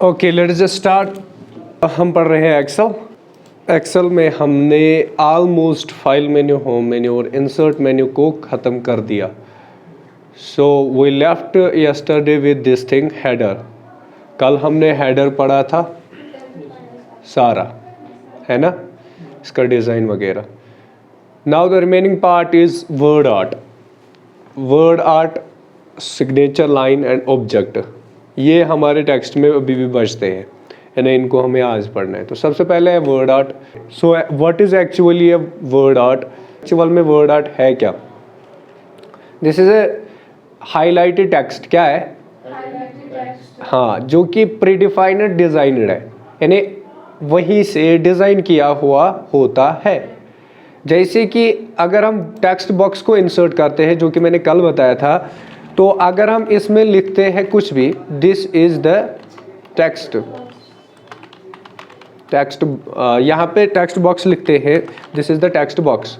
Okay let's just start. हम पढ़ रहे हैं एक्सेल में हमने almost file menu, home menu और इंसर्ट मेन्यू को ख़त्म कर दिया. So we left yesterday with this thing header. कल हमने हेडर पढ़ा था सारा, है ना, इसका डिज़ाइन वगैरह. Now the remaining part is word art. Word art, signature line and object, ये हमारे टेक्स्ट में अभी भी बचते हैं, यानी इनको हमें आज पढ़ना है. तो सबसे पहले है word art. So what is actually a word art? Actual में वर्ड आर्ट है क्या? This is a highlighted text. क्या है? हाँ, जो कि प्रीडिफाइंड डिज़ाइनड है, यानी वहीं से डिज़ाइन किया हुआ होता है. जैसे कि अगर हम टेक्स्ट बॉक्स को इंसर्ट करते हैं, जो कि मैंने कल बताया था, तो अगर हम इसमें लिखते हैं कुछ भी, दिस इज़ द टेक्स्ट, यहाँ पे टेक्स्ट बॉक्स लिखते हैं, this is the text box.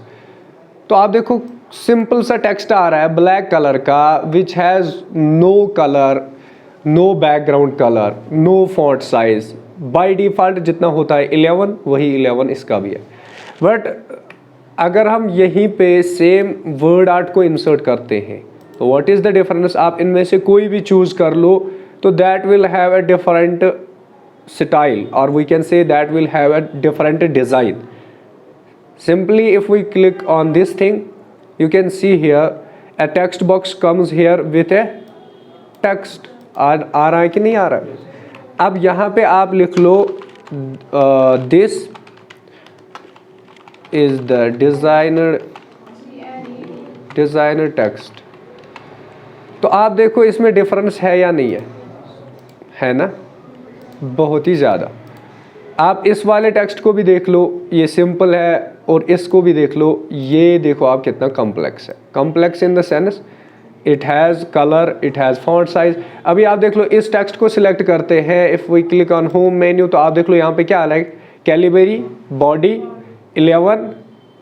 तो आप देखो सिंपल सा टेक्स्ट आ रहा है ब्लैक कलर का, which has no colour, no background colour, no font size. By default जितना होता है 11, वही 11 इसका भी है. बट अगर हम यहीं पे सेम वर्ड आर्ट को इंसर्ट करते हैं, तो व्हाट इज़ द डिफरेंस? आप इनमें से कोई भी चूज़ कर लो, तो that will have a different style, और we can say that will have a different design. Simply if we click on this thing, you can see here a text box comes here with a text. आ रहा है कि नहीं आ रहा है? अब यहाँ पे आप लिख लो this is the designer text. तो आप देखो इसमें डिफरेंस है या नहीं है ना? बहुत ही ज़्यादा. आप इस वाले टेक्स्ट को भी देख लो, ये सिंपल है, और इसको भी देख लो, ये देखो आप कितना कॉम्प्लेक्स है. Complex in the sense it has colour, it has font size. अभी आप देख लो इस टेक्स्ट को सिलेक्ट करते हैं, if we click on home menu, तो आप देख लो यहाँ पे क्या अलग, कैलिबरी, बॉडी 11,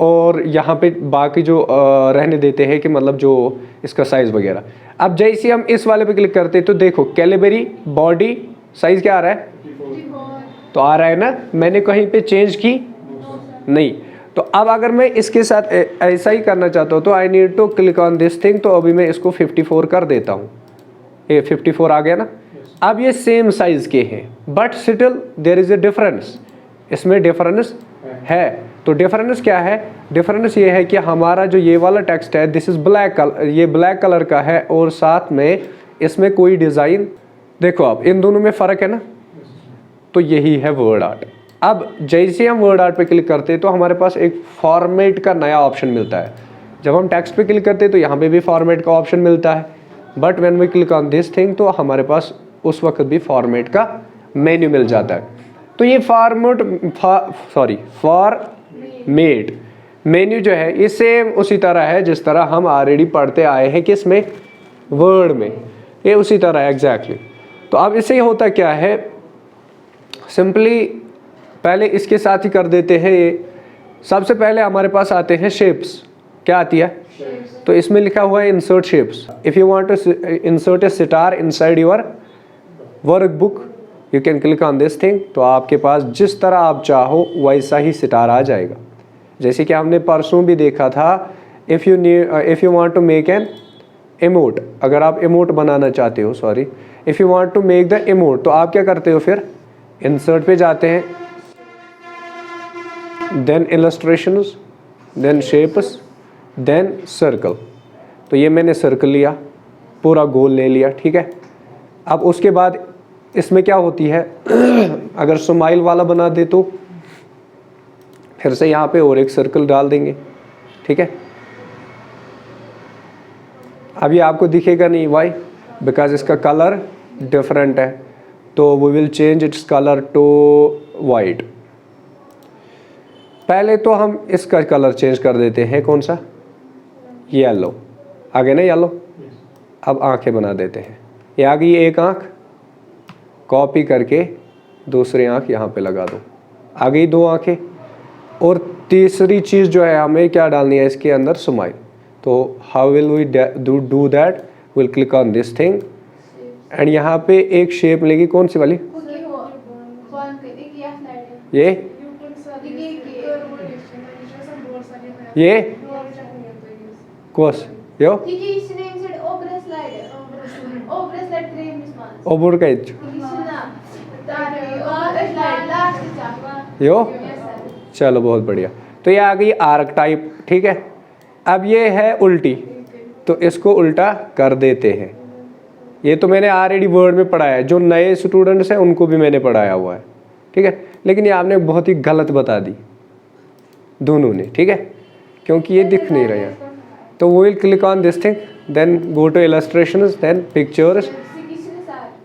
और यहाँ पे बाकी जो रहने देते हैं कि मतलब जो इसका साइज़ वगैरह. अब जैसे हम इस वाले पे क्लिक करते हैं, तो देखो कैलिबरी, बॉडी, साइज़ क्या आ रहा है? तो आ रहा है ना, मैंने कहीं पे चेंज की नहीं. तो अब अगर मैं इसके साथ ऐसा ही करना चाहता हूँ, तो I need to click on this thing. तो अभी मैं इसको 54 कर देता हूँ. ये 54 आ गया ना. अब ये सेम साइज़ के हैं, but still there is a difference. इसमें डिफरेंस है. तो डिफरेंस क्या है? डिफरेंस ये है कि हमारा जो ये वाला टेक्स्ट है, दिस इज़ ब्लैक कलर, ये ब्लैक कलर का है, और साथ में इसमें कोई डिज़ाइन, देखो आप इन दोनों में फ़र्क है ना. तो यही है वर्ड आर्ट. अब जैसे हम वर्ड आर्ट पे क्लिक करते हैं, तो हमारे पास एक फॉर्मेट का नया ऑप्शन मिलता है. जब हम टेक्स्ट पे क्लिक करते हैं, तो यहाँ पे भी फॉर्मेट का ऑप्शन मिलता है, but when we click on this thing, तो हमारे पास उस वक्त भी फॉर्मेट का मेन्यू मिल जाता है. तो ये फॉर्मेट मेन्यू जो है, ये सेम उसी तरह है जिस तरह हम ऑलरेडी पढ़ते आए हैं किसमें, वर्ड में. ये उसी तरह है एग्जैक्टली. तो अब इससे होता क्या है, सिंपली पहले इसके साथ ही कर देते हैं. ये सबसे पहले हमारे पास आते हैं शेप्स. क्या आती है? तो इसमें लिखा हुआ है insert shapes. If you want to insert a star inside your workbook, you can click on this thing. तो आपके पास जिस तरह आप चाहो वैसा ही स्टार आ जाएगा. जैसे कि हमने परसों भी देखा था, if you want to make an emote, अगर आप इमोट बनाना चाहते हो, sorry, if you want to make the emote, तो आप क्या करते हो, फिर इंसर्ट पे जाते हैं, then illustrations, then shapes, then circle. तो ये मैंने सर्कल लिया, पूरा गोल ले लिया, ठीक है. अब उसके बाद इसमें क्या होती है, अगर स्माइल वाला बना दे तो फिर से यहाँ पे और एक सर्कल डाल देंगे, ठीक है. अभी आपको दिखेगा नहीं, वाई? बिकॉज इसका कलर डिफरेंट है. तो we will change its colour to white. पहले तो हम इसका कलर चेंज कर देते हैं, कौन सा? येलो. आ गया ना येलो. अब आंखें बना देते हैं. ये आ गई एक आंख, कॉपी करके दूसरी आंख यहाँ पे लगा दो. आ गई 2 आंखें, और तीसरी चीज़ जो है हमें क्या डालनी है इसके अंदर, स्माइल। तो how will we do that, will click on this thing and यहाँ पे एक शेप लेगी, कौन सी वाली, ये कोस यो ओबुर का यो, चलो बहुत बढ़िया। तो ये आ गई आर्क टाइप, ठीक है। अब ये है उल्टी, तो इसको उल्टा कर देते हैं। ये तो मैंने ऑलरेडी वर्ड में पढ़ाया है, जो नए स्टूडेंट्स हैं उनको भी मैंने पढ़ाया हुआ है, ठीक है। लेकिन ये आपने बहुत ही गलत बता दी दोनों ने, ठीक है, क्योंकि ये दिख नहीं रहा है। तो वो will click on this thing, then go to illustrations, then pictures.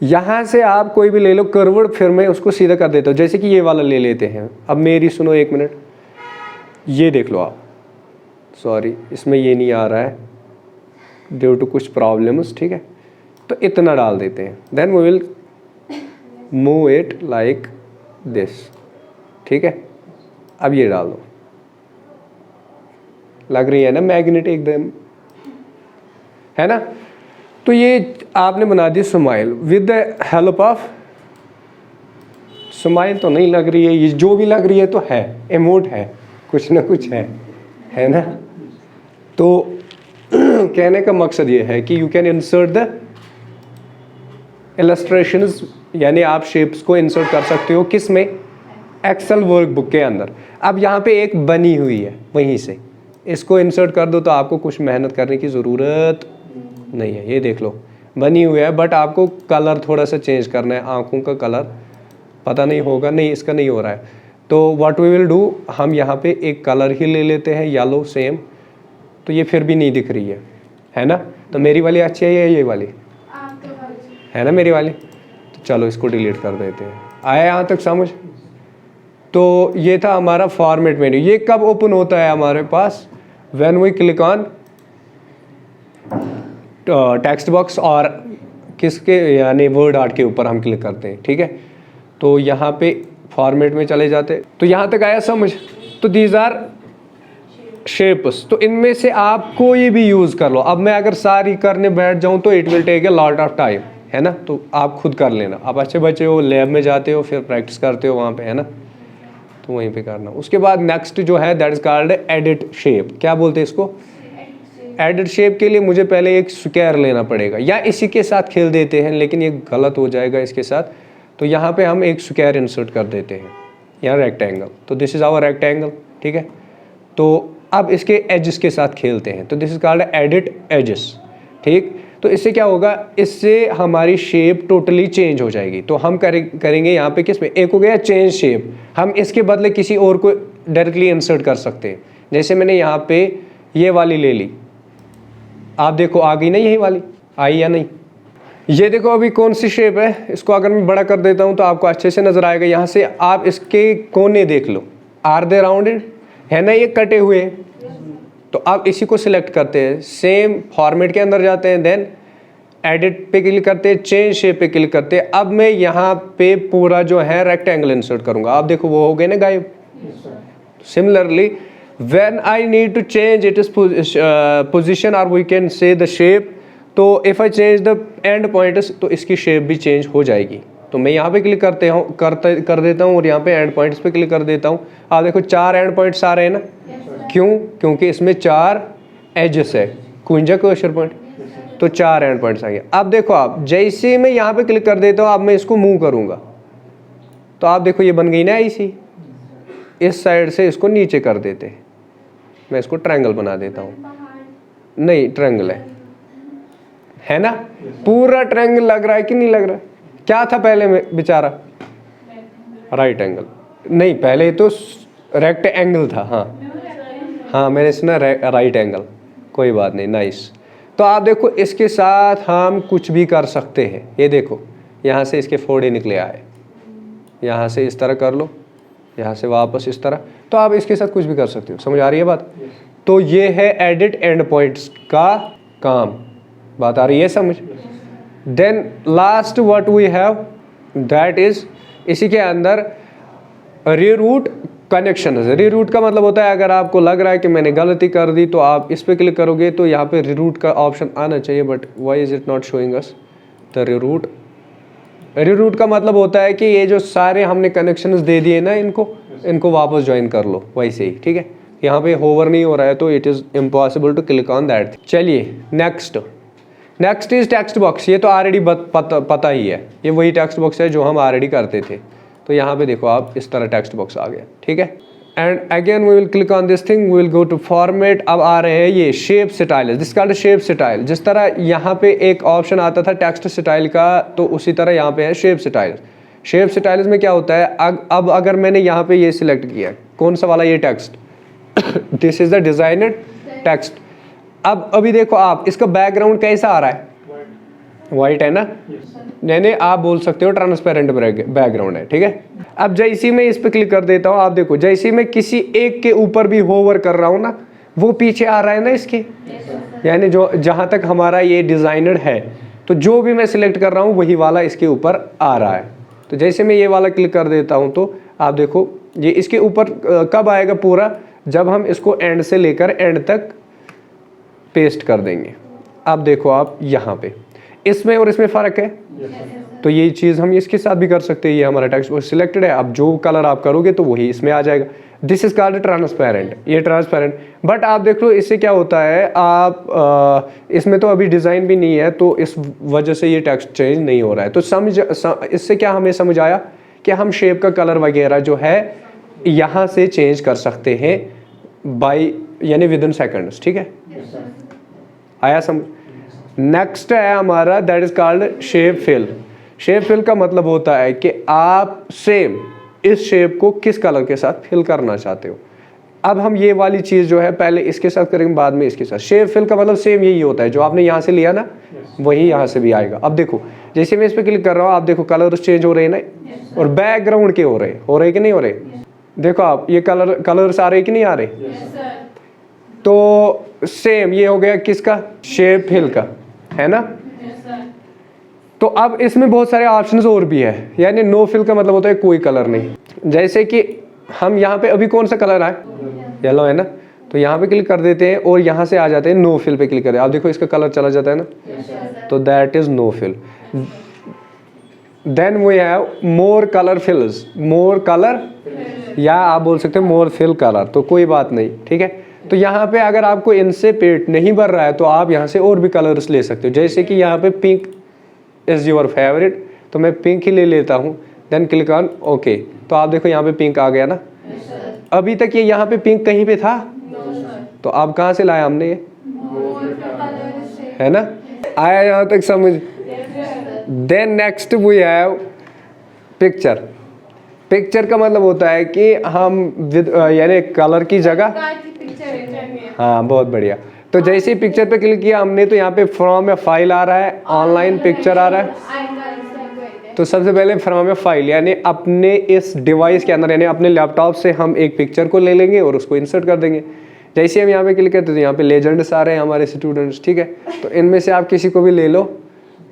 यहाँ से आप कोई भी ले लो कर्व्ड, फिर मैं उसको सीधा कर देता हूँ। जैसे कि ये वाला ले लेते हैं। अब मेरी सुनो एक मिनट, ये देख लो आप, सॉरी इसमें ये नहीं आ रहा है ड्यू टू कुछ प्रॉब्लम्स, ठीक है। तो इतना डाल देते हैं, then we will move it like this, ठीक है। अब ये डाल दो, लग रही है ना मैग्नेट एकदम, है ना। तो ये आपने बना दी smile with the help of, smile तो नहीं लग रही है, ये जो भी लग रही है तो है, इमोट है, कुछ ना कुछ है ना। तो कहने का मकसद ये है कि you can insert the illustrations, यानी आप शेप्स को इंसर्ट कर सकते हो किस में, एक्सेल वर्कबुक के अंदर। अब यहाँ पे एक बनी हुई है, वहीं से इसको इंसर्ट कर दो, तो आपको कुछ मेहनत करने की ज़रूरत नहीं है। ये देख लो बनी हुई है, बट आपको कलर थोड़ा सा चेंज करना है, आँखों का कलर पता नहीं होगा, नहीं इसका नहीं हो रहा है। तो व्हाट वी विल डू, हम यहाँ पे एक कलर ही ले लेते हैं येलो सेम, तो ये फिर भी नहीं दिख रही है ना। तो मेरी वाली अच्छी है या ये वाली है ना, मेरी वाली। तो चलो इसको डिलीट कर देते हैं। आया यहाँ तक समझ। तो ये था हमारा फॉर्मेट मेन्यू। ये कब ओपन होता है हमारे पास, when we click on text box और किसके, यानी वर्ड आर्ट के ऊपर हम क्लिक करते हैं, ठीक है। तो यहाँ पे फॉर्मेट में चले जाते। तो यहाँ तक आया समझ। तो दीज आर शेप्स, तो इनमें से आप कोई भी यूज़ कर लो। अब मैं अगर सारी करने बैठ जाऊँ तो it will take a lot of time, है ना। तो आप खुद कर लेना। आप अच्छे बच्चे हो, लैब में जाते हो, फिर प्रैक्टिस करते हो वहाँ पे, है ना, तो वहीं पे करना। उसके बाद नेक्स्ट जो है that is called edit shape. क्या बोलते हैं इसको, एडिट शेप के लिए मुझे पहले एक स्क्वायर लेना पड़ेगा, या इसी के साथ खेल देते हैं, लेकिन ये गलत हो जाएगा इसके साथ। तो यहाँ पे हम एक स्क्वायर इंसर्ट कर देते हैं, यहाँ रेक्टेंगल। तो दिस इज आवर रेक्टेंगल, ठीक है। तो अब इसके एजेस के साथ खेलते हैं, तो this is called edit edges, ठीक। तो इससे क्या होगा, इससे हमारी शेप टोटली चेंज हो जाएगी। तो हम करेंगे यहाँ पे किस में, एक हो गया चेंज शेप, हम इसके बदले किसी और को डायरेक्टली इंसर्ट कर सकते हैं। जैसे मैंने यहाँ पे ये वाली ले ली, आप देखो आ गई ना, यही वाली आई या नहीं। ये देखो अभी कौन सी शेप है, इसको अगर मैं बड़ा कर देता हूँ तो आपको अच्छे से नजर आएगा। यहाँ से आप इसके कोने देख लो, आर दे राउंडेड, है ना, ये कटे हुए। तो आप इसी को सिलेक्ट करते हैं, सेम फॉर्मेट के अंदर जाते हैं, देन एडिट पे क्लिक करते हैं, चेंज शेप पे क्लिक करते हैं। अब मैं यहाँ पे पूरा जो है रेक्टेंगल इंसर्ट करूँगा। आप देखो वो हो गए ना गायब। Similarly when I need to change its position or we can say the shape, तो if I change the end points तो इसकी शेप भी चेंज हो जाएगी। तो मैं यहाँ पे क्लिक कर देता हूँ और यहाँ पे एंड पॉइंट्स पे क्लिक कर देता हूँ। आप देखो 4 एंड पॉइंट्स आ रहे हैं ना, क्यों, क्योंकि इसमें 4 एजेस है, कुंजा क्वेश्चन पॉइंट, तो 4 एंड पॉइंट्स आ गए। अब देखो आप, जैसे मैं यहाँ पे क्लिक कर देता हूँ, अब मैं इसको मूव करूँगा तो आप देखो ये बन गई ना ऐसी। इस साइड से इसको नीचे कर देते हैं, मैं इसको ट्रायंगल बना देता हूँ, नहीं ट्रायंगल है ना, पूरा ट्रायंगल लग रहा है कि नहीं लग रहा है। क्या था पहले में बेचारा, राइट एंगल, नहीं पहले तो रेक्ट एंगल था। हाँ मैंने सुना राइट एंगल, कोई बात नहीं, नाइस। तो आप देखो इसके साथ हम कुछ भी कर सकते हैं। ये देखो यहाँ से इसके फोड़े निकले आए, यहाँ से इस तरह कर लो, यहाँ से वापस इस तरह, तो आप इसके साथ कुछ भी कर सकते हो। समझ आ रही है बात। तो ये है एडिट एंड पॉइंट्स का काम, बात आ रही है समझ। Then last what we have that is, इसी के अंदर रीरूट कनेक्शन है। रीरूट का मतलब होता है अगर आपको लग रहा है कि मैंने गलती कर दी तो आप इस पर क्लिक करोगे तो यहाँ पे रीरूट का ऑप्शन आना चाहिए, but why is it not showing us the reroute. Reroute का मतलब होता है कि ये जो सारे हमने कनेक्शंस दे दिए ना इनको वापस ज्वाइन कर लो वैसे ही, ठीक है। यहाँ पे होवर नहीं हो रहा है तो it is impossible to click on that. चलिए नेक्स्ट इज टेक्स्ट बॉक्स। ये तो ऑलरेडी पता ही है, ये वही टेक्स्ट बॉक्स है जो हम ऑलरेडी करते थे। तो यहाँ पे देखो आप इस तरह टेक्स्ट बॉक्स आ गया, ठीक है। And again we will click on this thing, we will go to format. अब आ रहे हैं ये shape style, this called shape style. जिस तरह यहाँ पे एक ऑप्शन आता था टेक्स्ट स्टाइल का, तो उसी तरह यहाँ पे है शेप स्टाइल। शेप स्टाइल्स में क्या होता है, अब अगर मैंने यहाँ पे ये सिलेक्ट किया, कौन सा वाला, ये text this is the designer text. अब अभी देखो आप इसका बैकग्राउंड कैसा आ रहा है, वाइट है ना, नहीं आप बोल सकते हो ट्रांसपेरेंट बैकग्राउंड है, ठीक है। अब जैसे मैं इस पे क्लिक कर देता हूँ, आप देखो जैसे मैं किसी एक के ऊपर भी होवर कर रहा हूँ ना, वो पीछे आ रहा है ना इसके, यानी जो जहाँ तक हमारा ये डिजाइनर है, तो जो भी मैं सिलेक्ट कर रहा हूँ वही वाला इसके ऊपर आ रहा है। तो जैसे मैं ये वाला क्लिक कर देता हूँ तो आप देखो ये इसके ऊपर कब आएगा पूरा, जब हम इसको एंड से लेकर एंड तक पेस्ट कर देंगे। अब देखो आप यहाँ पे इसमें और इसमें फ़र्क है, तो ये चीज़ हम इसके साथ भी कर सकते हैं। ये हमारा टेक्स्ट सिलेक्टेड है, अब जो कलर आप करोगे तो वही इसमें आ जाएगा। दिस इज कॉल्ड ट्रांसपेरेंट, ये ट्रांसपेरेंट। बट आप देख लो इससे क्या होता है, आप इसमें तो अभी डिज़ाइन भी नहीं है, तो इस वजह से ये टेक्स्ट चेंज नहीं हो रहा है। तो इससे क्या हमें समझ आया कि हम शेप का कलर वगैरह जो है यहाँ से चेंज कर सकते हैं बाई यानी विद इन सेकेंड्स, ठीक है। आया समझ। नेक्स्ट है हमारा that is called shape fill. Shape fill का मतलब होता है कि आप सेम इस शेप को किस कलर के साथ फिल करना चाहते हो। अब हम ये वाली चीज़ जो है पहले इसके साथ करेंगे, बाद में इसके साथ। शेप फिल का मतलब सेम यही होता है, जो आपने यहाँ से लिया ना वही यहाँ से भी आएगा। अब देखो जैसे मैं इस पर क्लिक कर रहा हूँ, आप देखो कलर चेंज हो रहे हैं ना, और बैकग्राउंड के हो रहे कि नहीं हो रहे। देखो आप ये कलर्स आ रहे कि नहीं आ रहे। तो सेम ये हो गया किसका, शेप फिल का, है ना। तो अब इसमें बहुत सारे ऑप्शंस और भी है, यानी नो फिल का मतलब होता है कोई कलर नहीं। जैसे कि हम यहाँ पे अभी कौन सा कलर है, येलो है ना, तो यहाँ पे क्लिक कर देते हैं और यहाँ से आ जाते हैं नो फिल पे क्लिक करें। आप देखो इसका कलर चला जाता है ना, तो that is no fill. Then we have more colour fills, more colour, या आप बोल सकते हैं मोर फिल कलर, तो कोई बात नहीं, ठीक है। तो यहाँ पे अगर आपको इनसे पेट नहीं भर रहा है तो आप यहाँ से और भी कलर्स ले सकते हो। जैसे कि यहाँ पे पिंक इज योर फेवरेट, तो मैं पिंक ही ले लेता हूँ। देन क्लिक ऑन ओके, तो आप देखो यहाँ पे पिंक आ गया ना। अभी तक ये यहाँ पे पिंक कहीं पे था, तो अब कहाँ से लाया हमने ये, है ना। आया यहाँ तक समझ। Then next we have picture. Picture का मतलब होता है कि हम यानी कलर की जगह, हाँ बहुत बढ़िया। तो जैसे ही पिक्चर पे क्लिक किया हमने, तो यहाँ पे फ्रॉम ए फाइल आ रहा है, ऑनलाइन पिक्चर आ रहा है। तो सबसे पहले फ्रॉम ए फाइल, यानी अपने इस डिवाइस के अंदर, यानी अपने लैपटॉप से हम एक पिक्चर को ले लेंगे और उसको इंसर्ट कर देंगे। जैसे हम यहाँ पे क्लिक करते हैं तो यहाँ पे लेजेंड्स आ रहे हैं हमारे स्टूडेंट्स, ठीक है। तो इनमें से आप किसी को भी ले लो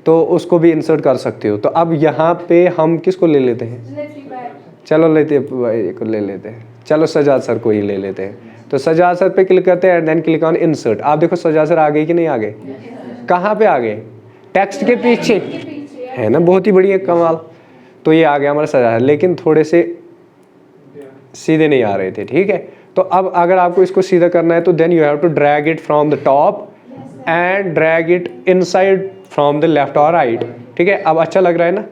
तो उसको भी इंसर्ट कर सकते हो। तो अब यहाँ पे हम किसको ले लेते हैं, चलो लेते को ले लेते हैं, चलो सजाद सर को ही ले लेते हैं। तो सजाद सर पे क्लिक करते हैं, देन क्लिक ऑन इंसर्ट। आप देखो सजाद सर आ गए कि नहीं आ गए, कहाँ पे आ गए, टेक्स्ट के पीछे, है ना, बहुत ही बढ़िया कमाल। तो ये आ गया हमारा सजाद, लेकिन थोड़े से सीधे नहीं आ रहे थे, ठीक है। तो अब अगर आपको इसको सीधा करना है तो then you have to drag it from the top and drag it inside from the left और राइट, ठीक है। अब अच्छा लग रहा है ना।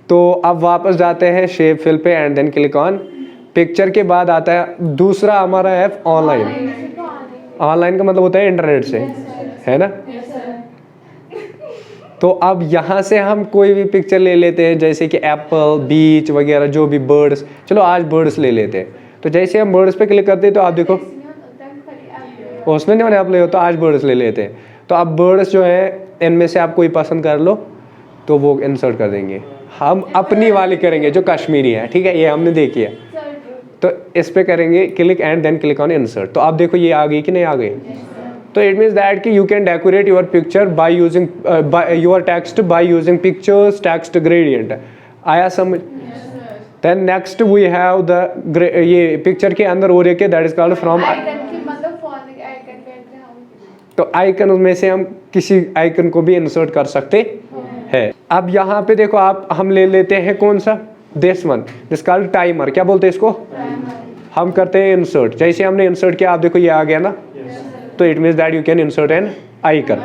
तो अब वापस जाते हैं शेप फिल पे and then click on picture. के बाद आता है दूसरा हमारा है ऑनलाइन। ऑनलाइन का मतलब होता है इंटरनेट से, है ना। तो अब यहाँ से हम कोई भी पिक्चर ले लेते हैं, जैसे कि एप्पल, बीच वगैरह, जो भी बर्ड्स, चलो आज बर्ड्स ले लेते हैं। तो जैसे हम बर्ड्स पे क्लिक करते हैं तो आप देखो उसमें नहीं आप ले हो, तो आज बर्ड्स ले लेते हैं। तो अब बर्ड्स जो है इनमें से आप कोई पसंद कर लो तो वो इंसर्ट कर देंगे। हम अपनी वाली करेंगे जो कश्मीरी है, ठीक है, ये हमने देखी है। तो इस पे करेंगे click and then click on insert. तो आप देखो ये आ गई कि नहीं आ गई। तो इट मीन्स दैट कि you can decorate your picture by using your text by using pictures text gradient. आया समझ। Then next we have the ये पिक्चर के अंदर और एक दैट इज कॉल्ड फ्रॉम। तो आइकन में से हम किसी आइकन को भी इंसर्ट कर सकते हैं। अब यहाँ पे देखो आप, हम ले लेते हैं कौन सा, this one this called timer. क्या बोलते हैं इसको? हम करते हैं इंसर्ट। जैसे हमने इंसर्ट किया, आप देखो ये आ गया ना, तो it means that you can insert an icon.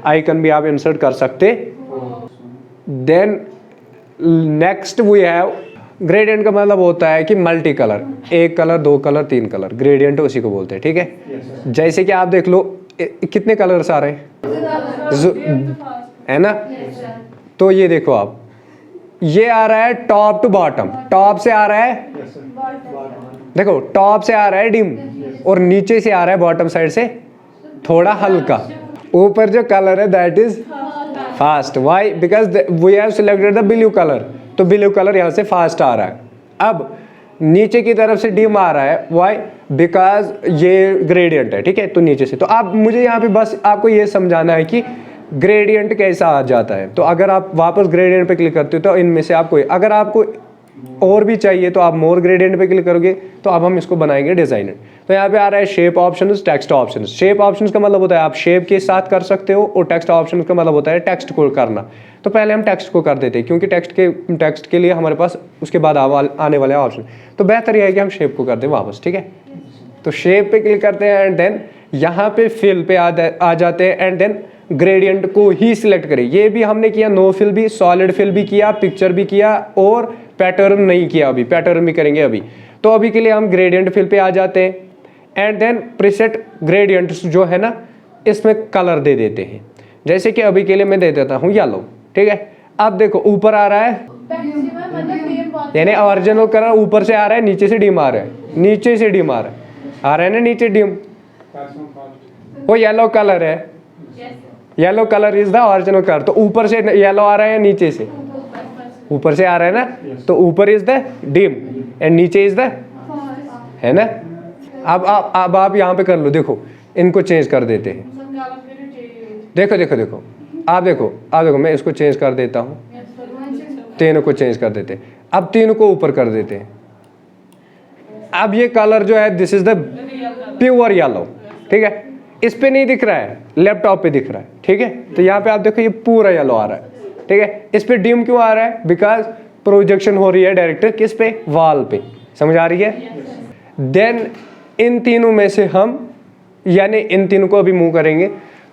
Icon भी आप इंसर्ट कर सकते। Then next we have gradient का मतलब होता है कि मल्टी कलर, एक कलर, दो कलर, तीन कलर, ग्रेडियंट उसी को बोलते हैं, ठीक है। जैसे कि आप देख लो कितने कलर्स आ रहे हैं, है ना। तो ये देखो आप, ये आ रहा है टॉप टू बॉटम, टॉप से आ रहा है, देखो टॉप से आ रहा है डिम, और नीचे से आ रहा है बॉटम साइड से थोड़ा हल्का। ऊपर जो कलर है that is fast. Why? Because we have selected the blue colour, तो ब्लू कलर यहाँ से फास्ट आ रहा है। अब नीचे की तरफ से डिम आ रहा है, व्हाई? बिकॉज ये ग्रेडियंट है, ठीक है। तो नीचे से, तो आप मुझे यहाँ पे बस आपको ये समझाना है कि ग्रेडियंट कैसा आ जाता है। तो अगर आप वापस ग्रेडियंट पे क्लिक करते हो तो इनमें से आपको, अगर आपको और भी चाहिए तो आप मोर ग्रेडियंट पे क्लिक करोगे, तो अब हम इसको बनाएंगे डिजाइनर। तो यहाँ पे आ रहा है shape options, text options. Shape options का मतलब होता है आप शेप के साथ कर सकते हो, और टेक्स्ट ऑप्शंस का मतलब होता है टेक्स्ट को करना। तो पहले हम टेक्स्ट को कर देते हैं, क्योंकि टेक्स्ट के लिए हमारे पास उसके बाद आने वाले ऑप्शन, तो बेहतर यह है कि हम शेप को कर दें वापस, ठीक है। तो शेप पे क्लिक करते हैं एंड देन यहाँ पे फिल पे आ जाते हैं, एंड देन ग्रेडियंट को ही सिलेक्ट करें। ये भी हमने किया, नो फिल भी, सॉलिड फिल भी किया, पिक्चर भी किया, और पैटर्न नहीं किया अभी, पैटर्न भी करेंगे अभी। तो अभी के लिए हम ग्रेडियंट फिल पे आ जाते हैं, एंड देन प्रीसेट ग्रेडियंट जो है ना, इसमें कलर दे देते हैं। जैसे कि अभी के लिए मैं दे देता हूँ येलो, ठीक है। अब देखो ऊपर आ रहा है, यानी ओरिजिनल कलर ऊपर से आ रहा है, नीचे से डिम आ रहा है, नीचे से डिम आ रहा है ना, नीचे डिम, वो येलो कलर है, yellow colour is the original colour. तो ऊपर से येलो आ रहा है, नीचे से, ऊपर से आ रहा है ना, तो ऊपर इज द डिम एंड नीचे इज द, है ना। अब आप यहाँ पे कर लो, देखो इनको चेंज कर देते हैं। देखो देखो देखो, आप देखो मैं इसको चेंज कर देता हूँ, तीनों को चेंज कर देते हैं। अब तीनों को ऊपर कर देते हैं। अब ये कलर जो है this is the pure yellow, ठीक है। इस पे नहीं दिख रहा है, लैपटॉप पे दिख रहा है, ठीक है। तो यहाँ पे आप देखो ये पूरा येलो आ रहा है, ठीक है। इस पे डिम क्यों आ रहा है? बिकॉज प्रोजेक्शन हो रही है डायरेक्ट किस पे? वॉल पे। समझ आ रही है? देन इन तीनों में से हम, यानी इन तीनों को अभी मूव करेंगे।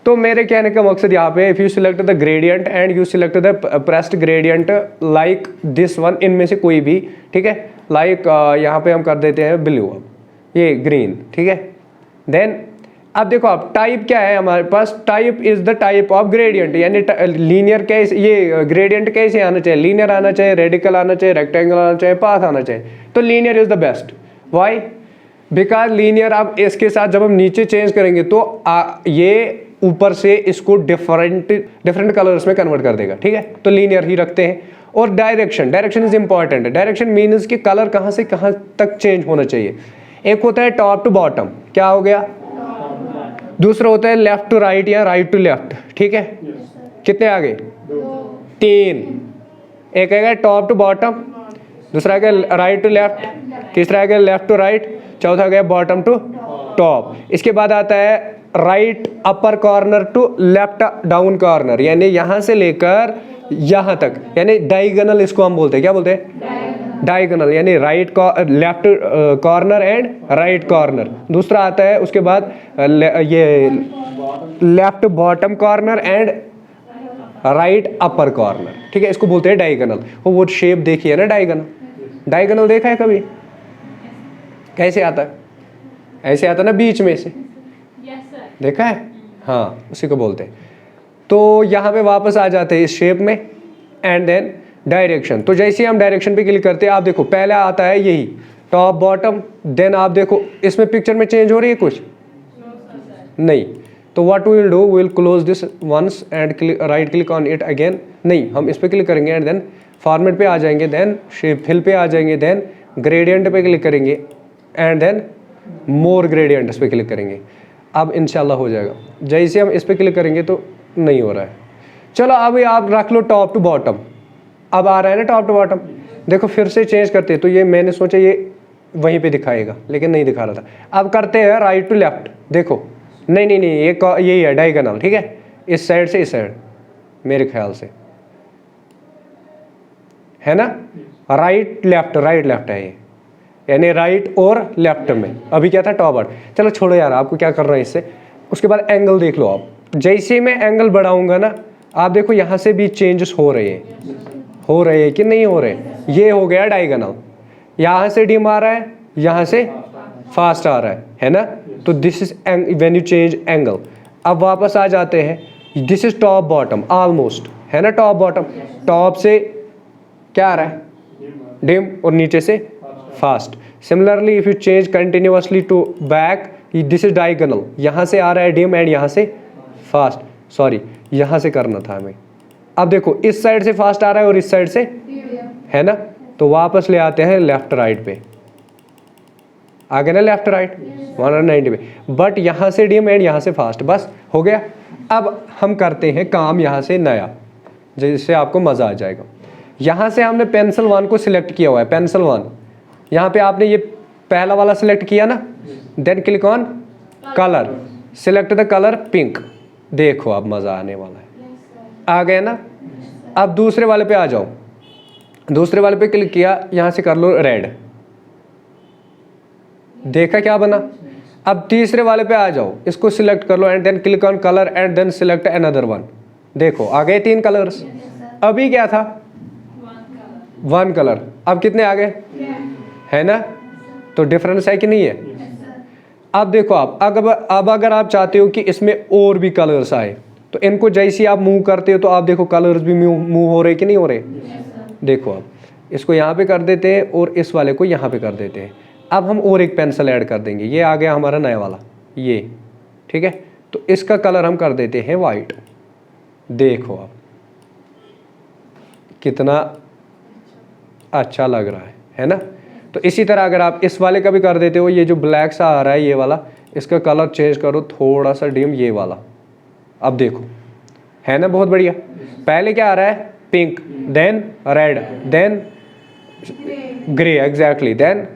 तो मेरे कहने का मकसद यहाँ पे, if you select the gradient and you select the pressed gradient like this one, इनमें से कोई भी, ठीक है। लाइक यहाँ पे हम कर देते हैं ब्लू, ये ग्रीन, ठीक है। देन अब देखो आप टाइप क्या है हमारे पास, type is the type of gradient, यानी लीनियर कैसे, ये ग्रेडियंट कैसे आना चाहिए? लीनियर आना चाहिए, रेडिकल आना चाहिए, रेक्टेंगल आना चाहिए, पाथ आना चाहिए। तो linear is the best. Why? Because linear, अब इसके साथ जब हम नीचे चेंज करेंगे तो ये ऊपर से इसको डिफरेंट कलर्स में कन्वर्ट कर देगा, ठीक है। तो लीनियर ही रखते हैं। और direction is important. Direction means कि कलर कहाँ से कहाँ तक चेंज होना चाहिए। एक होता है टॉप टू बॉटम, क्या हो गया? दूसरा होता है लेफ्ट टू राइट या राइट टू लेफ्ट, ठीक है। कितने आ गए? 3। एक है टॉप टू बॉटम, दूसरा है राइट टू लेफ्ट, तीसरा है लेफ्ट टू राइट, चौथा गया बॉटम टू टॉप। इसके बाद आता है right upper corner to left down corner, यानी यहाँ से लेकर यहाँ तक, यानी डायगोनल इसको हम बोलते हैं। क्या बोलते हैं? डायगोनल, यानी right left corner and right corner. दूसरा आता है उसके बाद ये left bottom corner and right upper corner, ठीक है। इसको बोलते हैं डायगोनल। वो शेप देखी है ना डायगोनल? डायगोनल देखा है कभी? कैसे आता है? ऐसे आता है ना, बीच में से, देखा है? हाँ, उसी को बोलते हैं। तो यहाँ पे वापस आ जाते हैं इस शेप में, एंड देन डायरेक्शन। तो जैसे हम डायरेक्शन पे क्लिक करते हैं, आप देखो पहले आता है यही टॉप बॉटम, देन आप देखो इसमें पिक्चर में चेंज हो रही है कुछ नहीं। तो what we will do, we will close this once and right click on it again. नहीं, हम इस पे क्लिक करेंगे एंड देन फॉर्मेट पे आ जाएंगे, देन शेप फिल पे आ जाएंगे, देन ग्रेडियंट पे क्लिक करेंगे एंड देन मोर ग्रेडियंट इस पे क्लिक करेंगे। अब इंशाल्लाह हो जाएगा। जैसे हम इस पे क्लिक करेंगे तो नहीं हो रहा है। चलो अभी आप रख लो टॉप टू बॉटम, अब आ रहा है ना टॉप टू बॉटम। देखो फिर से चेंज करते, तो ये मैंने सोचा ये वहीं पे दिखाएगा, लेकिन नहीं दिखा रहा था। अब करते हैं राइट टू लेफ्ट, देखो नहीं नहीं नहीं, ये यही है डायगोनल, ठीक है, इस साइड से इस साइड मेरे ख्याल से, है ना, राइट लेफ्ट है ये, यानी राइट और लेफ्ट में। अभी क्या था, टॉप आउट। चलो छोड़ो यार, आपको क्या करना है इससे। उसके बाद एंगल देख लो आप, जैसे मैं एंगल बढ़ाऊंगा ना, आप देखो यहाँ से भी चेंजेस हो रहे हैं कि नहीं हो रहे। ये हो गया डायगोनल, यहाँ से डिम आ रहा है, यहाँ से फास्ट आ रहा है ना। तो this is when you change angle. अब वापस आ जाते हैं, this is top bottom almost, है ना, टॉप बॉटम। टॉप से क्या आ रहा है, डिम, और नीचे से fast. Similarly if you change continuously to back, this is diagonal, यहाँ से आ रहा है डिम एंड यहाँ से फास्ट, सॉरी यहाँ से करना था हमें। अब देखो इस साइड से फास्ट आ रहा है और इस साइड से, है ना, तो वापस ले आते हैं लेफ्ट राइट पे, आ गया ना लेफ्ट राइट 190 पे, बट यहाँ से डिम एंड यहाँ से फास्ट, बस हो गया। अब हम करते हैं काम यहाँ से नया, जिससे आपको मज़ा आ जाएगा। यहाँ से हमने पेंसिल 1 को सिलेक्ट किया हुआ है, पेंसिल 1, यहाँ पे आपने ये पहला वाला सिलेक्ट किया ना, then click on colour, select the colour pink, देखो अब मज़ा आने वाला है, आ गया ना। अब दूसरे वाले पे आ जाओ, दूसरे वाले पे क्लिक किया, यहाँ से कर लो रेड, देखा क्या बना। अब तीसरे वाले पे आ जाओ, इसको सिलेक्ट कर लो and then click on colour and then select another one, देखो आ गए 3 कलर्स। अभी क्या था, 1 कलर, अब कितने आ गए, है ना, तो डिफरेंस है कि नहीं है। अब देखो आप, अब अगर आप चाहते हो कि इसमें और भी कलर्स आए, तो इनको जैसे आप मूव करते हो तो आप देखो कलर्स भी मूव हो रहे कि नहीं हो रहे। देखो अब इसको यहाँ पे कर देते हैं और इस वाले को यहाँ पे कर देते हैं। अब हम और एक पेंसिल ऐड कर देंगे, ये आ गया हमारा नया वाला, ये ठीक है, तो इसका कलर हम कर देते हैं वाइट, देखो अब कितना अच्छा लग रहा है ना। तो इसी तरह अगर आप इस वाले का भी कर देते हो, ये जो ब्लैक सा आ रहा है ये वाला, इसका कलर चेंज करो थोड़ा सा डिम, ये वाला, अब देखो है ना, बहुत बढ़िया। पहले क्या आ रहा है, pink, then red, then grey, exactly, then,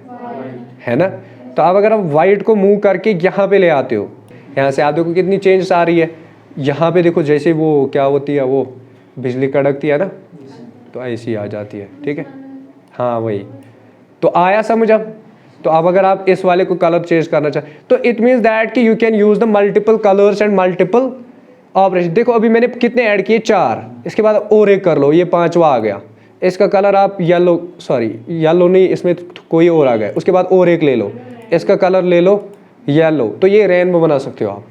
है ना। तो अब अगर आप वाइट को मूव करके यहाँ पे ले आते हो, यहाँ से आप देखो कितनी चेंज आ रही है। यहाँ पे देखो जैसे वो क्या होती है, वो बिजली कड़कती है ना, तो ऐसी आ जाती है, ठीक है, हाँ वही। तो आया समझ अब। तो अब अगर आप इस वाले को कलर चेंज करना चाहें, तो इट मीन्स दैट कि you can use the multiple colours and multiple operation. देखो अभी मैंने कितने ऐड किए, 4, इसके बाद और एक कर लो, ये 5वां आ गया। इसका कलर आप येलो, सॉरी येलो नहीं, इसमें कोई और आ गया, उसके बाद और एक ले लो, इसका कलर ले लो येलो, तो ये रेनबो बना सकते हो आप।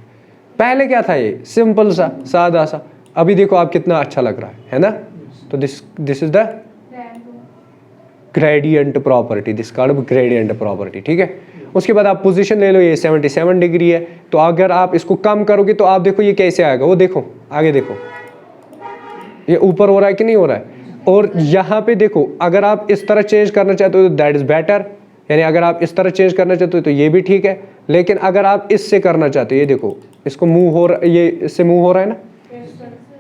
पहले क्या था, ये सिंपल सा सादा सा, अभी देखो आप कितना अच्छा लग रहा है ना। तो this is the gradient property, this called gradient property, ठीक है। उसके बाद आप पोजीशन ले लो, ये 77 डिग्री है, तो अगर आप इसको कम करोगे तो आप देखो ये कैसे आएगा, वो देखो आगे देखो, ये ऊपर हो रहा है कि नहीं हो रहा है। और यहाँ पे देखो अगर आप इस तरह चेंज करना चाहते हो तो दैट इज बेटर, यानी अगर आप इस तरह चेंज करना चाहते हो तो ये भी ठीक है, लेकिन अगर आप इससे करना चाहते हो, ये देखो इसको मूव हो रहा, ये इससे मूव हो रहा है ना,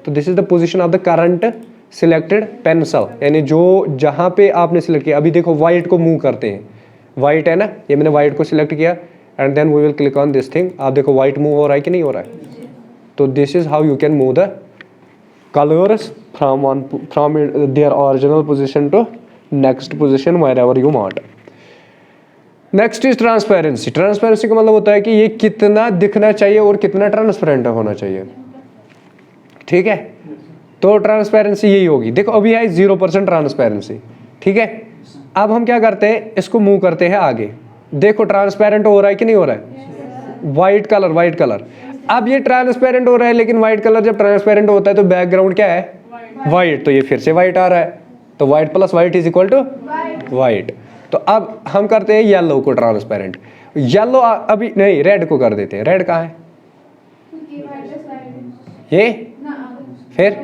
तो this is the position of the current selected pencil, यानी जो जहाँ पे आपने सिलेक्ट किया। अभी देखो वाइट को मूव करते हैं, वाइट है ना, ये मैंने वाइट को सिलेक्ट किया and then we will click on this thing, आप देखो वाइट मूव हो रहा है कि नहीं हो रहा है। तो this is how you can move the colors from their original position to next position wherever you want. Next is transparency. Transparency का मतलब होता है कि ये कितना दिखना चाहिए और कितना ट्रांसपेरेंट होना चाहिए, ठीक है। तो ट्रांसपेरेंसी यही होगी, देखो अभी है 0% ट्रांसपेरेंसी, ठीक है। अब हम क्या करते हैं, इसको मूव करते हैं आगे, देखो ट्रांसपेरेंट हो रहा है कि नहीं हो रहा है, वाइट कलर। अब ये ट्रांसपेरेंट हो रहा है, लेकिन व्हाइट कलर जब ट्रांसपेरेंट होता है तो बैकग्राउंड क्या है, व्हाइट, तो ये फिर से व्हाइट आ रहा है, तो white plus white is equal to white. तो अब हम करते हैं येलो को ट्रांसपेरेंट, येलो अभी नहीं, रेड को कर देते हैं। रेड कहाँ है, ये फिर,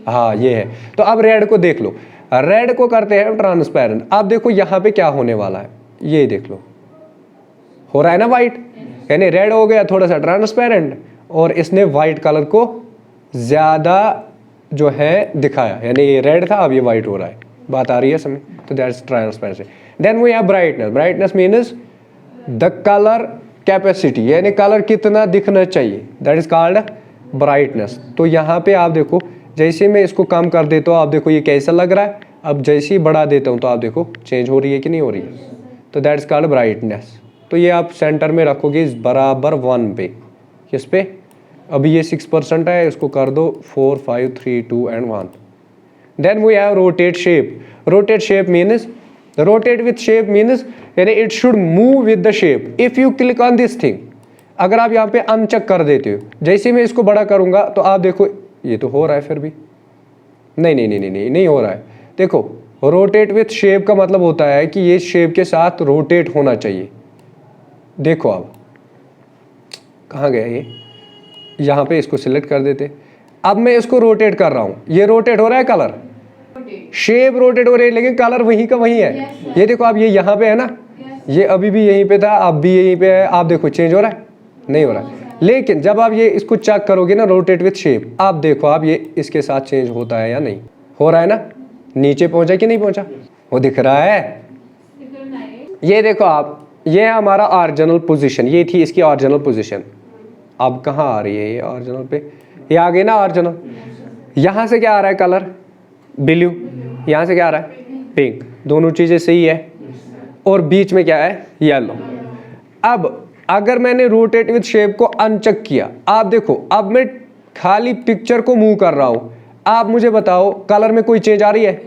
हाँ ये है। तो अब रेड को देख लो, रेड को करते हैं ट्रांसपेरेंट। अब देखो यहाँ पे क्या होने वाला है, ये देख लो, हो रहा है ना व्हाइट, यानी रेड हो गया थोड़ा सा ट्रांसपेरेंट, और इसने व्हाइट कलर को ज्यादा जो है दिखाया, यानी ये रेड था अब ये व्हाइट हो रहा है, बात आ रही है समझ? तो that's transparency. Then we have brightness. Brightness means the colour capacity, यानी कलर कितना दिखना चाहिए, दैट इज कॉल्ड ब्राइटनेस। तो यहाँ पे आप देखो जैसे मैं इसको कम कर देता हूँ, आप देखो ये कैसा लग रहा है। अब जैसे ही बढ़ा देता हूँ तो आप देखो चेंज हो रही है कि नहीं हो रही है, तो दैट इज कॉल्ड ब्राइटनेस। तो ये आप सेंटर में रखोगे बराबर 1 पे। किस पे? अभी ये 6% है, इसको कर दो 4 5 3 2 and 1। Then we have rotate shape. Rotate shape means, rotate with shape means यानी it should move with the shape. If you click on this thing, अगर आप यहाँ पे अनचेक कर देते हो, जैसे मैं इसको बड़ा करूंगा तो आप देखो ये तो हो रहा है, फिर भी नहीं हो रहा है। देखो रोटेट विथ शेप का मतलब होता है कि ये शेप के साथ रोटेट होना चाहिए। देखो अब कहाँ गया ये, यहाँ पे इसको सिलेक्ट कर देते। अब मैं इसको रोटेट कर रहा हूँ, ये रोटेट हो रहा है, कलर शेप रोटेट हो रही है, लेकिन कलर वहीं का वहीं है। ये देखो अब ये यहाँ पे है ना, ये अभी भी यहीं पे था, अब भी यहीं पे है। आप देखो चेंज हो रहा है? नहीं हो रहा है। लेकिन जब आप ये इसको चेक करोगे ना रोटेट विथ शेप, आप देखो आप ये इसके साथ चेंज होता है या नहीं हो रहा है ना, नीचे पहुंचा कि नहीं पहुंचा, वो दिख रहा है। ये देखो आप, ये है हमारा ओरिजिनल पोजीशन, ये थी इसकी ओरिजिनल पोजीशन। अब कहाँ आ रही है ये ओरिजिनल पे, ये आ गई ना ओरिजिनल। यहाँ से क्या आ रहा है कलर, ब्लू, यहाँ से क्या आ रहा है पिंक, दोनों चीजें सही है। और बीच में क्या है येलो। अब अगर मैंने रोटेट विथ शेप को अनचेक किया, आप देखो अब मैं खाली पिक्चर को मूव कर रहा हूं, आप मुझे बताओ कलर में कोई चेंज आ रही है?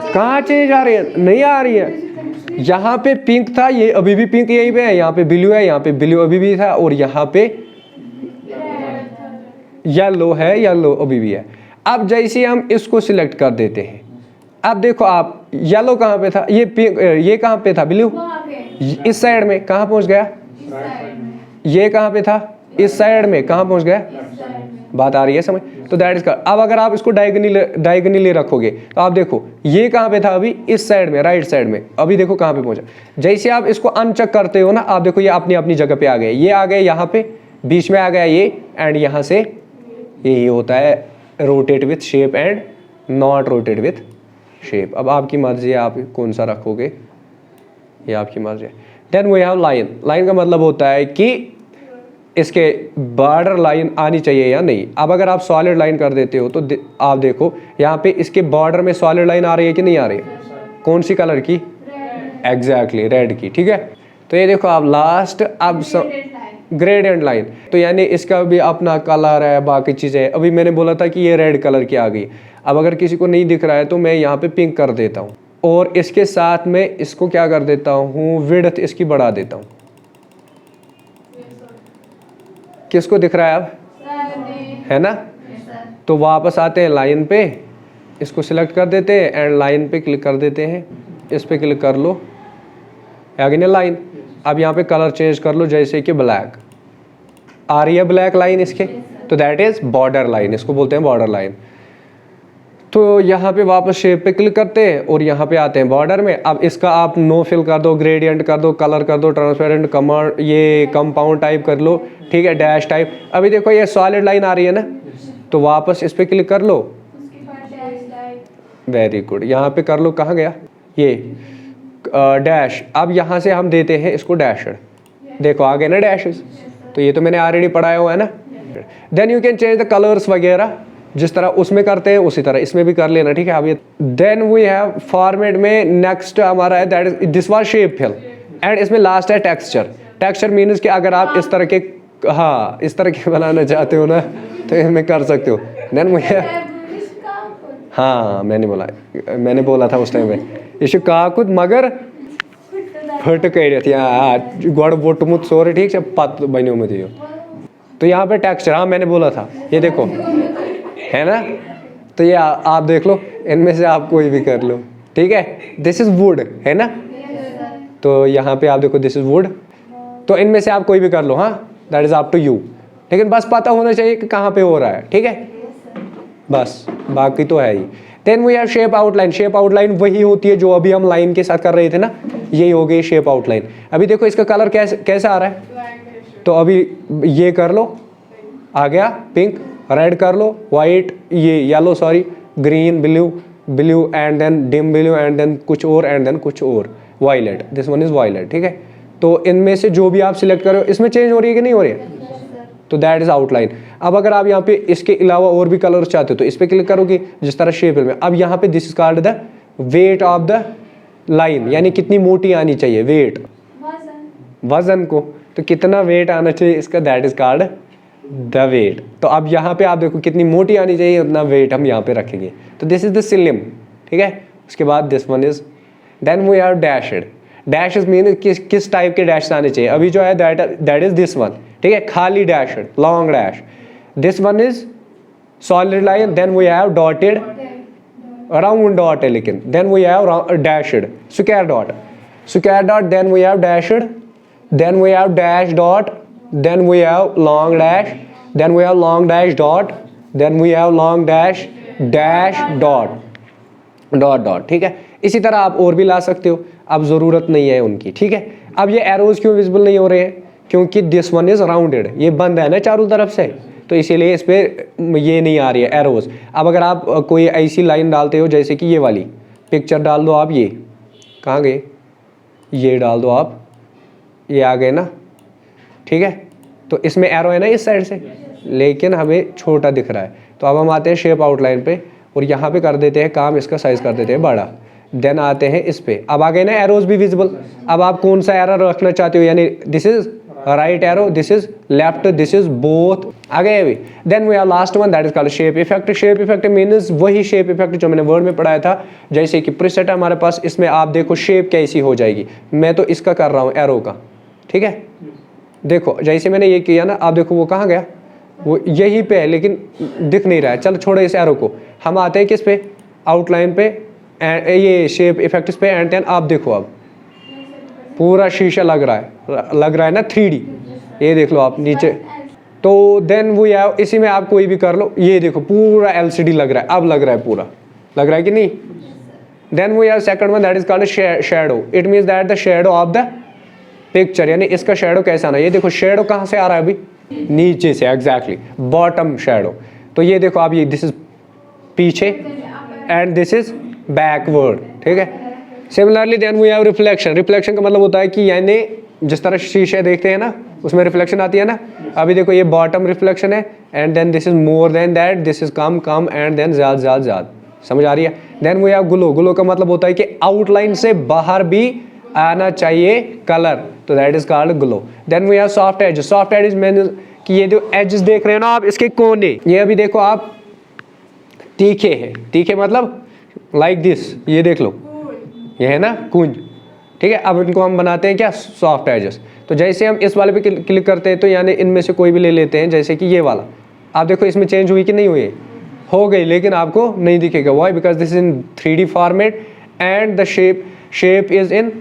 कहाँ चेंज आ रही है? नहीं आ रही है। यहाँ पे पिंक था, ये अभी भी पिंक यहीं पे है, यहाँ पे ब्लू है, यहाँ पे ब्लू अभी भी था, और यहाँ पे येलो है, येलो अभी भी है। अब जैसे हम इसको सिलेक्ट कर देते हैं, अब देखो आप येलो कहाँ पे था, ये पिंक, ये कहाँ पे था ब्लू, इस साइड में कहाँ पहुंच गया, ये कहाँ पे था इस साइड में, कहाँ पहुंच गया। बात आ रही है समझ? तो दैट इज। अब अगर आप इसको डायगोनली रखोगे तो आप देखो ये कहाँ पे था, अभी इस साइड में, राइट साइड में, अभी देखो कहाँ पे पहुंचा। जैसे आप इसको अनचेक करते हो ना, आप देखो ये अपनी अपनी जगह पे आ गए, ये आ गए यहाँ पे, बीच में आ गया ये, एंड यहाँ से यही होता है rotate with shape and not rotate with shape. अब आपकी मर्जी है आप कौन सा रखोगे, ये आपकी मर्जी है। Then we have line. Line का मतलब होता है कि इसके बॉर्डर लाइन आनी चाहिए या नहीं। अब अगर आप सॉलिड लाइन कर देते हो तो आप देखो यहाँ पे इसके बॉर्डर में सॉलिड लाइन आ रही है कि नहीं आ रही है, कौन सी कलर की, एग्जैक्टली रेड की, ठीक है। तो ये देखो आप लास्ट, अब ग्रेडियंट लाइन, तो यानी इसका भी अपना कलर है, बाकी चीज़ें। अभी मैंने बोला था कि ये रेड कलर की आ गई। अब अगर किसी को नहीं दिख रहा है तो मैं यहाँ पे पिंक कर देता हूँ, और इसके साथ में इसको क्या कर देता हूँ, विड्थ इसकी बढ़ा देता हूँ। किसको दिख रहा है अब, है ना। तो वापस आते हैं लाइन पे, इसको सिलेक्ट कर देते हैं एंड लाइन पे क्लिक कर देते हैं, इस पे क्लिक कर लो, आ गई ना लाइन। अब यहाँ पे कलर चेंज कर लो, जैसे कि ब्लैक आ रही है, ब्लैक लाइन इसके, तो दैट इज बॉर्डर लाइन, इसको बोलते हैं बॉर्डर लाइन। तो यहाँ पे वापस शेप पे क्लिक करते हैं और यहाँ पे आते हैं बॉर्डर में। अब इसका आप नो फिल कर दो, ग्रेडियंट कर दो, कलर कर दो, ट्रांसपेरेंट, कमांड, ये कंपाउंड टाइप कर लो, ठीक है, डैश टाइप। अभी देखो ये सॉलिड लाइन आ रही है ना, तो वापस इस पे क्लिक कर लो, वेरी गुड, यहाँ पे कर लो, कहाँ गया ये डैश। अब यहाँ से हम देते हैं इसको डैशड, देखो आ गए ना डैशेस, तो ये तो मैंने ऑलरेडी पढ़ाया हुआ है ना। Then you can change the colours वगैरह, जिस तरह उसमें करते हैं उसी तरह इसमें भी कर लेना, ठीक है। अब ये देन वी हैव फॉर्मेट में नेक्स्ट हमारा है that is this was shape fill, and इसमें लास्ट है टेक्सचर। टेक्सचर मीन्स कि अगर आप इस तरह के, हाँ इस तरह के बनाना चाहते हो ना तो इसमें कर सकते हो। देन वी हैव, हाँ मैंने बोला था उस टाइम पे ये काकुत मगर फट कर गोड़ वोटमुत सोरे, ठीक है, पत बनो मत यो। तो यहाँ पे टेक्सचर, हाँ मैंने बोला था, ये देखो है ना। तो ये आप देख लो, इनमें से आप कोई भी कर लो, ठीक है। दिस इज वुड, है ना, तो यहाँ पे आप देखो दिस इज वुड, तो इनमें से आप कोई भी कर लो, हाँ that is up to you, लेकिन बस पता होना चाहिए कि कहाँ पे हो रहा है, ठीक है, बस बाकी तो है ही। Then we have shape outline. Shape outline वही होती है जो अभी हम लाइन के साथ कर रहे थे ना, यही हो गई शेप आउटलाइन। अभी देखो इसका कलर कैसा आ रहा है, तो अभी ये कर लो, आ गया पिंक, रेड कर लो, वाइट, ये yellow, sorry green, blue and then dim blue and then कुछ और एंड देन कुछ और, violet, this one is violet, ठीक है। तो इनमें से जो भी आप सिलेक्ट करो, इसमें चेंज हो रही है कि नहीं हो रही है, तो दैट इज आउटलाइन। अब अगर आप यहाँ पे इसके अलावा और भी कलर चाहते हो तो इस पर क्लिक करोगे, जिस तरह शेप में। अब यहाँ पे this is called the weight of the line, यानी कितनी मोटी आनी चाहिए, वेट, वजन को, तो कितना वेट आना चाहिए इसका, that is called the weight. तो अब यहाँ पे आप देखो कितनी मोटी आनी चाहिए, उतना वेट हम यहाँ पे रखेंगे। तो दिस इज द सिलिम, ठीक है। उसके बाद this one is, then we have dashed. Dashes mean किस टाइप के डैश आने चाहिए। अभी जो है दैट इज दिस वन, ठीक है, खाली dashed, long dash. This one is solid line, then we have dotted, round dot है लेकिन, then we have dashed, square dot, then we have dashed, then we have dash dot, then we have long dash, then we have long dash dot, then we have long dash dot, ठीक है। इसी तरह आप और भी ला सकते हो, अब ज़रूरत नहीं है उनकी, ठीक है। अब ये एरोज क्यों विजिबल नहीं हो रहे हैं, क्योंकि दिस वन इज राउंडेड, ये बंद है ना चारों तरफ से, तो इसीलिए इस पर ये नहीं आ रही है एरोज। अब अगर आप कोई ऐसी लाइन डालते हो जैसे कि ये वाली पिक्चर डाल दो आप, ये कहाँ गए, ये डाल दो आप, ये आ गए ना, ठीक है। तो इसमें एरो है ना इस साइड से, लेकिन हमें छोटा दिख रहा है। तो अब हम आते हैं शेप आउटलाइन पे और यहाँ पे कर देते हैं काम, इसका साइज कर देते हैं बड़ा। देन आते हैं इस पे, अब आ गए ना एरोज भी विजिबल। अब आप कौन सा एरो रखना चाहते हो, यानी this is right arrow, this is left, this is both, आ गए अभी। Then we are last one, that is called shape effect. Shape effect means वही शेप इफेक्ट जो मैंने वर्ड में पढ़ाया था, जैसे कि प्रीसेट है हमारे पास, इसमें आप देखो शेप कैसी हो जाएगी। मैं तो इसका कर रहा हूँ एरो का, ठीक है। देखो जैसे मैंने ये किया ना, आप देखो वो कहाँ गया, वो यहीं पे है लेकिन दिख नहीं रहा है। चलो छोड़ो इस एरो को, हम आते हैं किस पे, आउटलाइन पे, ये शेप इफेक्ट्स पे। एंड देन आप देखो अब पूरा शीशा लग रहा है ना 3D, ये देख लो आप नीचे। तो देन वो या इसी में आप कोई भी कर लो, ये देखो पूरा LCD लग रहा है, अब लग रहा है पूरा, लग रहा है कि नहीं। देन वो यार second one, that is called shadow. It means that the shadow of the picture, यानी इसका शैडो कैसा आना। ये देखो शैडो कहाँ से आ रहा है अभी, नीचे से, एग्जैक्टली बॉटम शैडो। तो ये देखो आप, ये दिस इज पीछे एंड दिस इज बैकवर्ड, ठीक है। Similarly then we have reflection. Reflection का मतलब होता है कि यानी जिस तरह शीशे देखते हैं ना, उसमें रिफ्लेक्शन आती है ना। अभी देखो ये बॉटम रिफ्लेक्शन है, and then this is more than that, this is कम एंड देन ज्यादा, समझ आ रही है। Then we have glow. Glow का मतलब होता है कि आउटलाइन से बाहर भी आना चाहिए कलर, तो that is called glow. Then we have soft edge. Soft edge means कि ये जो एजेस देख रहे हो ना आप, इसके कोने, ये अभी देखो आप तीखे हैं, तीखे मतलब लाइक दिस, ये देख लो, ये है ना कुंज, ठीक है। अब इनको हम बनाते हैं क्या, सॉफ्ट एजेस। तो जैसे हम इस वाले पे क्लिक करते हैं, तो यानी इनमें से कोई भी ले लेते हैं, जैसे कि ये वाला, आप देखो इसमें चेंज हुई कि नहीं हुई, हो गई, लेकिन आपको नहीं दिखेगा। Why, because this is in 3D format and the shape is in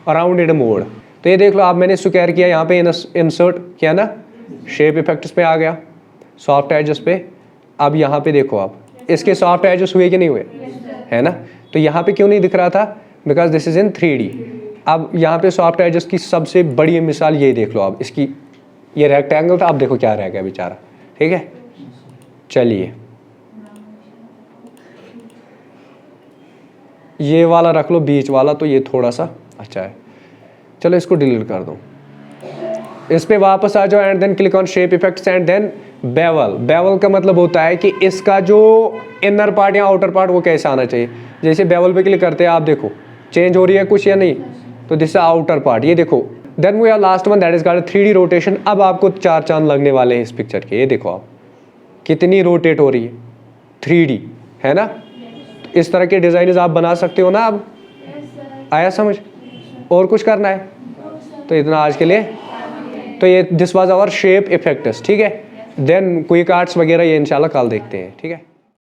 rounded mode. तो ये देख लो आप, मैंने स्क्वायर किया, यहाँ पे इंसर्ट किया ना, शेप इफेक्ट्स पे आ गया, सॉफ्ट एजेस पे। अब यहाँ पे देखो आप, इसके सॉफ्ट एजेस हुए कि नहीं हुए, है ना। तो यहाँ पे क्यों नहीं दिख रहा था, because this is in 3D। अब यहाँ पे सॉफ्ट एजेस की सबसे बड़ी मिसाल ये देख लो आप, इसकी ये रेक्टेंगल था, अब देखो क्या रह गया बेचारा, ठीक है। चलिए ये वाला रख लो बीच वाला, तो ये थोड़ा सा अच्छा है, चलो इसको डिलीट कर दो। इस पे वापस आ जाओ and then click on shape effects and then bevel. Bevel का मतलब होता है कि इसका जो इनर पार्ट या आउटर पार्ट वो कैसा आना चाहिए। जैसे बेवल पे क्लिक करते हैं, आप देखो चेंज हो रही है कुछ या नहीं, तो दिस आउटर पार्ट, ये देखो। Then we have last one, that is called 3D rotation. अब आपको 4 चांद लगने वाले हैं इस पिक्चर के, ये देखो आप कितनी रोटेट हो रही है, 3D है ना। इस तरह के डिजाइन आप बना सकते हो ना। अब आया समझ, और कुछ करना है तो इतना आज के लिए। तो ये this was our shape effects, ठीक है। देन क्विक आर्ट्स वगैरह ये इंशाल्लाह कल देखते हैं, ठीक है।